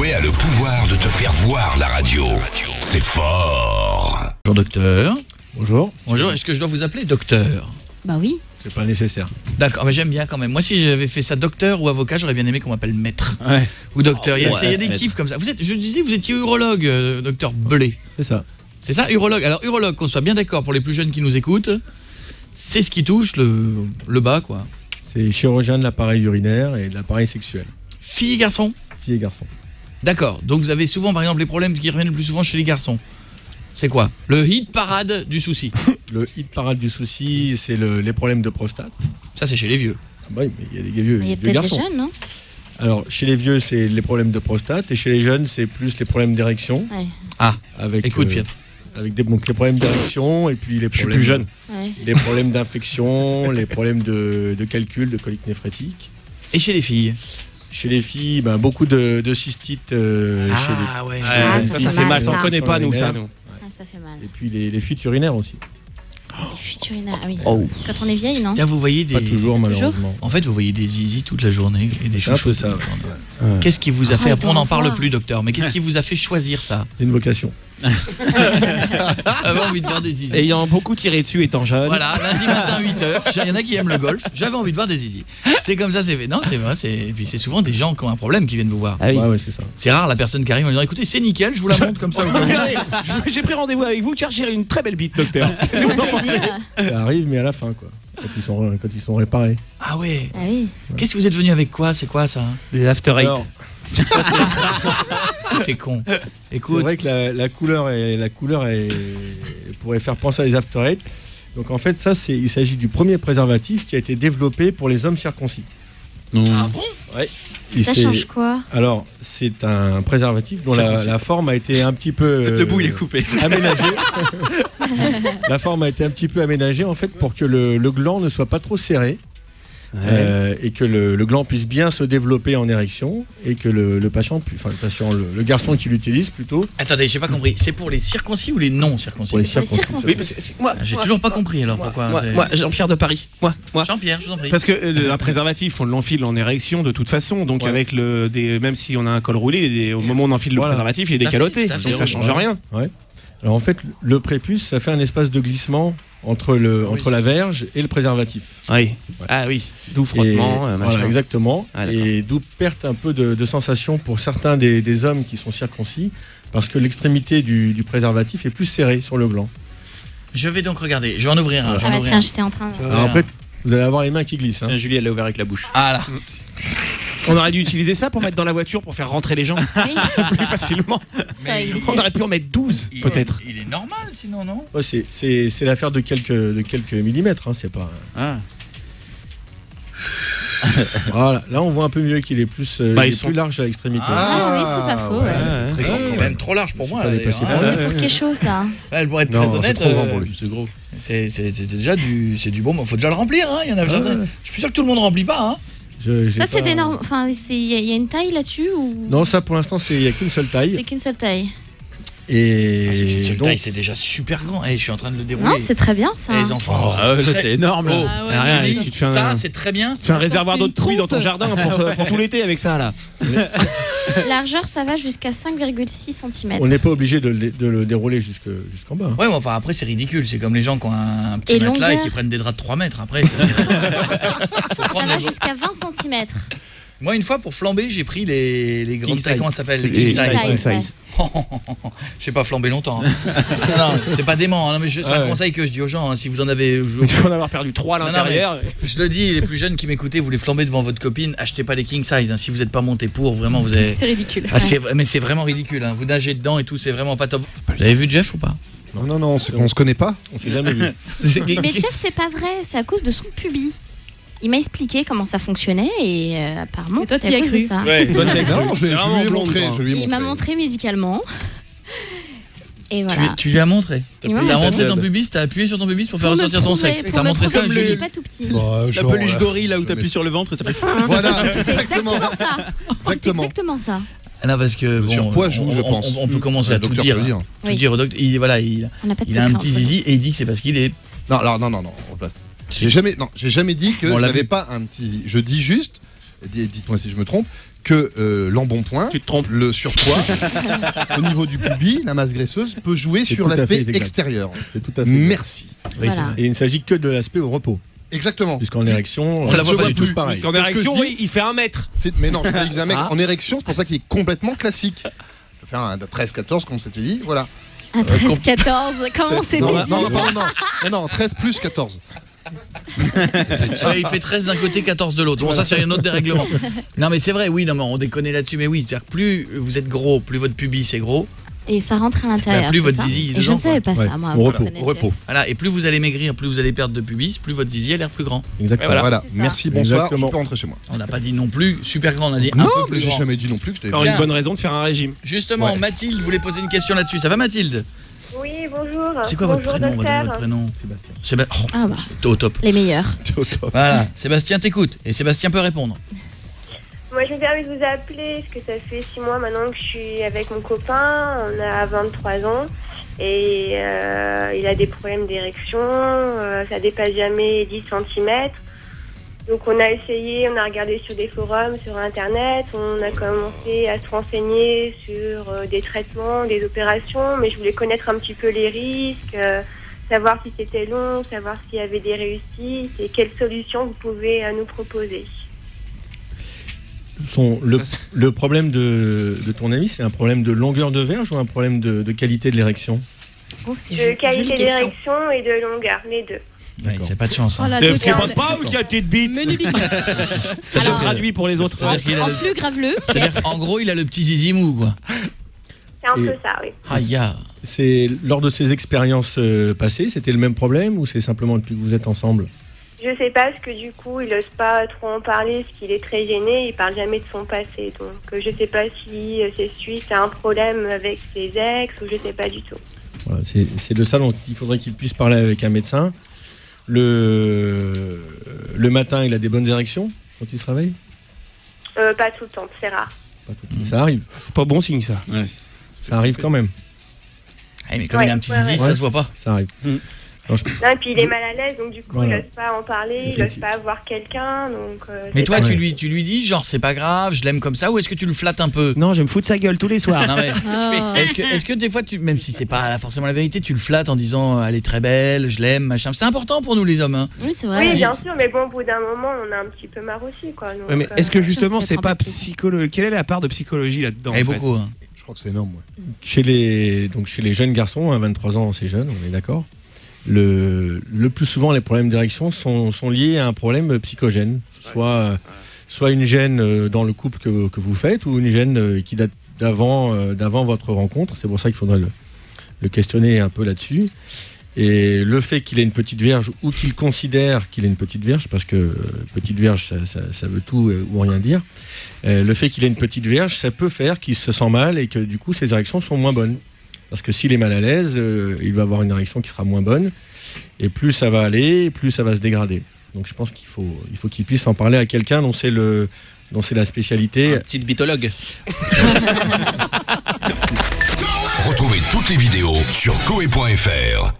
Noé a le pouvoir de te faire voir la radio. C'est fort. Bonjour docteur. Bonjour. Bonjour, est-ce que je dois vous appeler docteur? Bah oui. C'est pas nécessaire. D'accord, mais j'aime bien quand même. Moi, si j'avais fait ça docteur ou avocat, j'aurais bien aimé qu'on m'appelle maître. Ouais. Ou docteur. Il y a des maître. kiffs comme ça. Je disais, vous étiez urologue, docteur Belé. C'est ça. C'est ça, urologue. Alors, urologue, qu'on soit bien d'accord pour les plus jeunes qui nous écoutent, c'est ce qui touche le bas, quoi. C'est chirurgien de l'appareil urinaire et de l'appareil sexuel. Fille et garçon? Fille et garçon. D'accord. Donc, vous avez souvent, par exemple, les problèmes qui reviennent le plus souvent chez les garçons. C'est quoi? Le hit parade du souci. Le hit parade du souci, c'est les problèmes de prostate. Ça, c'est chez les vieux. Ah bah oui, mais il y a des vieux, Il y a vieux peut-être des garçons. jeunes, non? Alors, chez les vieux, c'est les problèmes de prostate, et chez les jeunes, c'est plus les problèmes d'érection. Ouais. Ah, Avec, écoute, Pierre. Avec donc les problèmes d'érection, et puis les Je suis problèmes, plus jeune. Ouais. les problèmes d'infection, les problèmes de calcul, de colique néphrétique. Et chez les filles? Chez les filles, ben, beaucoup de cystites chez les... ouais. Ah, Ça fait mal, ça on ça. connaît pas nous ça. Urinaire. Nous. Ah, ça fait mal. Et puis les fuites urinaires aussi. Les fuites urinaires, ah oui. Oh. Quand on est vieille, non? Tiens, vous voyez des... Pas toujours, malheureusement. En fait, vous voyez des zizi toute la journée et des C'est un chouchous peu toute ça. la journée. Ouais. Qu'est-ce qui vous a fait... Ah, Après, on n'en parle voir. plus, docteur, mais qu'est-ce qui vous a fait choisir ça? C'est une vocation. J'avais envie de voir des zizi. Ayant beaucoup tiré dessus étant jeune. Voilà, lundi matin 8h, il y en a qui aiment le golf, j'avais envie de voir des zizi. C'est comme ça, c'est fait. Non, c'est vrai, et puis c'est souvent des gens qui ont un problème qui viennent vous voir. Ah oui. Ouais, c'est ça. C'est rare la personne qui arrive en disant écoutez, c'est nickel, je vous la montre comme ça. Regardez, j'ai pris rendez-vous avec vous car j'ai une très belle bite, docteur. Qu'est-ce que vous en pensez? Ça arrive, mais à la fin, quoi. Quand ils sont réparés. Ah ouais. Ah oui. Qu'est-ce que vous êtes venu avec quoi? C'est quoi ça? Des after eight. Alors, T'es con. c'est Écoute, vrai que la couleur pourrait faire penser à des after eight. Donc en fait, il s'agit du premier préservatif qui a été développé pour les hommes circoncis. ah bon? Ouais. Ça change quoi? Alors, c'est un préservatif dont la forme a été un petit peu Le bout il est coupé. aménagée. La forme a été un petit peu aménagée en fait pour que le gland ne soit pas trop serré. Et que le gland puisse bien se développer en érection et que le garçon qui l'utilise plutôt Attendez, j'ai pas compris. C'est pour les circoncis ou les non circoncis? pour les Les circoncis. circoncis. Oui, parce que moi, J'ai toujours pas compris alors pourquoi. moi, Jean-Pierre de Paris. Moi. Jean-Pierre, je vous en prie. Parce que un préservatif, on l'enfile en érection de toute façon, donc Ouais. avec même si on a un col roulé, au moment où on enfile le Voilà. préservatif, il est Tout à fait, décaloté, tout à fait, donc ça oui. change rien. Ouais. Alors en fait, le prépuce, ça fait un espace de glissement entre la verge et le préservatif. Oui. Ah oui. D'où frottement, Et, machin. voilà, exactement. Ah, d'accord. Et d'où perte un peu de sensation pour certains des hommes qui sont circoncis, parce que l'extrémité du préservatif est plus serrée sur le gland. Je vais donc regarder. Je vais en ouvrir un. Ah bah tiens, j'étais en train de... Alors après, vous allez avoir les mains qui glissent. Hein. Tiens, Julie, elle l'a ouvert avec la bouche. Ah là. On aurait dû utiliser ça pour mettre dans la voiture pour faire rentrer les gens Oui, plus facilement. ça, il On aurait pu en mettre 12 peut-être. Il est normal sinon, non? Ouais, c'est l'affaire de quelques millimètres. Hein, c'est pas. Ah. Voilà, là on voit un peu mieux qu'il est plus, Ils sont- plus large à l'extrémité. Ah oui, c'est pas faux, ouais. C'est très grand, quand même trop large pour moi. pas là, dépassé d'ailleurs. par C'est pour quelque chose, ça. Ouais, pour être Non, très c'est honnête, trop grand pour lui. c'est gros. C'est déjà du bon, mais faut déjà le remplir. Hein. Il y en a certains. ouais. Je suis sûr que tout le monde remplit pas. Hein. J'ai Ça, c'est pas- des normes... Enfin, il y a une taille là-dessus ou... Non, ça pour l'instant, il n'y a qu'une seule taille. C'est qu'une seule taille. Et C'est une seule donc, taille, c'est déjà super grand. Eh, je suis en train de le dérouler. Non, c'est très bien, ça. Les enfants. C'est énorme. Oh, Ah ouais, rien, oui. tu te fais ça, un, c'est très bien. tu fais un réservoir c'est d'eau une de truie dans ton pompe. jardin pour tout l'été avec ça là. Largeur, ça va jusqu'à 5,6 cm. on n'est pas obligé de le dérouler jusqu'en bas. Ouais, mais enfin après c'est ridicule. C'est comme les gens qui ont un petit Et matelas et longueur. qui prennent des draps de 3 mètres. Après, faut Ça prendre va les- jusqu'à 20 cm. Moi, une fois pour flamber, j'ai pris les grandes King tailles. size. Comment ça s'appelle? Les Les king size. king size. J'ai pas flambé longtemps. Hein. non, c'est pas dément. Hein. Non, mais c'est un Ouais. conseil que je dis aux gens. Hein. Si vous en avez, Tu peux en avoir perdu 3 à Non, non, l'intérieur. je le dis, les plus jeunes qui m'écoutaient, vous voulez flamber devant votre copine, achetez pas les king size. Hein. Si vous n'êtes pas monté pour, vraiment, vous avez. C'est ridicule. Ah, mais c'est vraiment ridicule. Hein. Vous nagez dedans et tout, c'est vraiment pas top. Vous avez vu Jeff ou pas? Non, on se connaît pas. On s'est jamais vu. Mais Jeff, c'est pas vrai, c'est à cause de son pubis. Il m'a expliqué comment ça fonctionnait et apparemment Et toi, c'est t'y à as cause de cru. ça. Ouais, toi, tu as Non, cru. je lui Vraiment ai blonde, montré. quoi. Je lui ai Il m'a montré médicalement. Et voilà. Tu lui as montré. Il m'a T'as montré. montré ton pubis, t'as appuyé sur ton pubis pour faire Pour me ressortir ton prouver- sexe. pour T'as me montré ça à prouver qu'il est Julie. pas tout petit. La peluche gorille là où t'appuies sur le ventre et ça fait. Voilà, C'est exactement. exactement ça. C'est Exactement. exactement ça. Ah non, parce que Le bon, surpoids joue, je pense. on peut commencer Le à tout docteur dire. peut le dire. Tout Oui. dire au docteur. Il On n'a pas de a un secret petit entre nous. zizi et il dit que c'est parce qu'il est. Non, alors non, on place. J'ai jamais dit que On je l'a n'avais vu. pas un petit zizi. Je dis juste, dites-moi si je me trompe, que l'embonpoint, Tu te trompes. le surpoids, au niveau du pubis, la masse graisseuse peut jouer C'est sur tout à l'aspect fait exact. extérieur. C'est tout à fait. Merci. Oui, Voilà. c'est vrai. Et il ne s'agit que de l'aspect au repos. Exactement. Puisqu'en érection, Ça la voit se pas voit du tous tout. pareil. En C'est ce que érection, je dis. oui, il fait 1 mètre. Mais non, je dis un mec Ah. en érection, c'est pour ça qu'il est complètement classique. Je vais faire un 13-14, comme on s'était dit. Voilà. Un 13-14, comment c'est Non, dit non, 13 plus 14. Ouais, il fait 13 d'un côté, 14 de l'autre. Bon, ça, c'est un autre dérèglement. Non, mais c'est vrai, oui, non, mais on déconne là-dessus. Mais oui, c'est-à-dire que plus vous êtes gros, plus votre pubis est gros. Et ça rentre à l'intérieur. Plus c'est votre ça zizi, Et dedans, je ne savais pas Ouais, ça, moi. au vous repos. connaissez. Au repos. Voilà, et plus vous allez maigrir, plus vous allez perdre de pubis, plus votre zizi a l'air plus grand. Exactement. Voilà. C'est ça. Merci, bonsoir. Exactement. Je peux rentrer chez moi. On n'a pas dit non plus super grand, on a dit un Non, peu mais plus j'ai grand. jamais dit non plus que je t'avais Encore dit. une bonne raison de faire un régime. Justement, Ouais. Mathilde voulait poser une question là-dessus. Ça va, Mathilde? Oui, bonjour. C'est quoi votre Bonjour, prénom? On va donner docteur. votre prénom. Sébastien. Oh, Ah bah, au top. les meilleurs. Voilà, Sébastien t'écoute. Et Sébastien peut répondre. Moi, je me permets de vous appeler parce que ça fait 6 mois maintenant que je suis avec mon copain. On a 23 ans et il a des problèmes d'érection. Ça dépasse jamais 10 cm. Donc, on a essayé, on a regardé sur des forums, sur Internet. On a commencé à se renseigner sur des traitements, des opérations. Mais je voulais connaître un petit peu les risques, savoir si c'était long, savoir s'il y avait des réussites et quelles solutions vous pouvez nous proposer. Le problème de ton ami, c'est un problème de longueur de verge ou un problème de qualité de l'érection? Oh, c'est De jolie qualité question. d'érection et de longueur, les deux. Ouais, c'est pas de chance. Oh Hein. là, C'est tout parce qu'il calme. parle pas ou qu'il y a une petite bite. Menu big. Ça se Alors, traduit pour les autres. C'est-à-dire qu'il a En le- plus graveleux. c'est-à-dire qu'en gros, il a le petit zizi mou, quoi. C'est un Et- peu ça, oui. Aïe, ah. C'est lors de ces expériences passées, c'était le même problème ou c'est simplement depuis que vous êtes ensemble? Je sais pas, parce que du coup, il n'ose pas trop en parler, parce qu'il est très gêné, il parle jamais de son passé. Donc, je sais pas si c'est suite à un problème avec ses ex, ou je sais pas du tout. Voilà, c'est de ça dont il faudrait qu'il puisse parler avec un médecin. Le matin, il a des bonnes érections quand il se réveille? Pas tout le temps, c'est rare. Pas tout le temps. Ça arrive. C'est pas bon signe ça. Ça arrive quand même. Eh, mais comme Ouais, il a un petit ouais, zizi, ouais. ça se voit pas. Ça arrive. Non, et puis il est mal à l'aise, donc du coup, Voilà. il n'ose pas en parler, il n'ose Effectivement. pas voir quelqu'un, donc... Mais c'est toi, pas- Ouais. tu lui dis, genre, c'est pas grave, je l'aime comme ça, ou est-ce que tu le flattes un peu? Non, je me fous de sa gueule tous les soirs. Non, mais Oh. est-ce que des fois, même si c'est pas forcément la vérité, tu le flattes en disant, elle est très belle, je l'aime, machin. C'est important pour nous les hommes, hein. Oui, c'est vrai. Oui, bien sûr, mais bon, au bout d'un moment, on a un petit peu marre aussi, quoi. Donc, Ouais, mais est-ce que justement Ça, c'est c'est pas trempé. psychologique? Quelle est la part de psychologie là-dedans Et en fait beaucoup, hein. Je crois que c'est énorme, ouais. Chez les jeunes garçons, hein, 23 ans, c'est jeune, on est d'accord. Le plus souvent, les problèmes d'érection sont liés à un problème psychogène, soit une gêne dans le couple que vous faites, ou une gêne qui date d'avant votre rencontre. C'est pour ça qu'il faudrait le questionner un peu là-dessus. Et le fait qu'il ait une petite verge, ou qu'il considère qu'il ait une petite verge, parce que petite verge, ça veut tout ou rien dire, le fait qu'il ait une petite verge, ça peut faire qu'il se sent mal et que du coup ses érections sont moins bonnes. Parce que s'il est mal à l'aise, il va avoir une érection qui sera moins bonne, et plus ça va aller, plus ça va se dégrader. Donc je pense qu'il faut qu'il puisse en parler à quelqu'un dont c'est la spécialité. Un petit bitologue. Retrouvez toutes les vidéos sur koé.fr.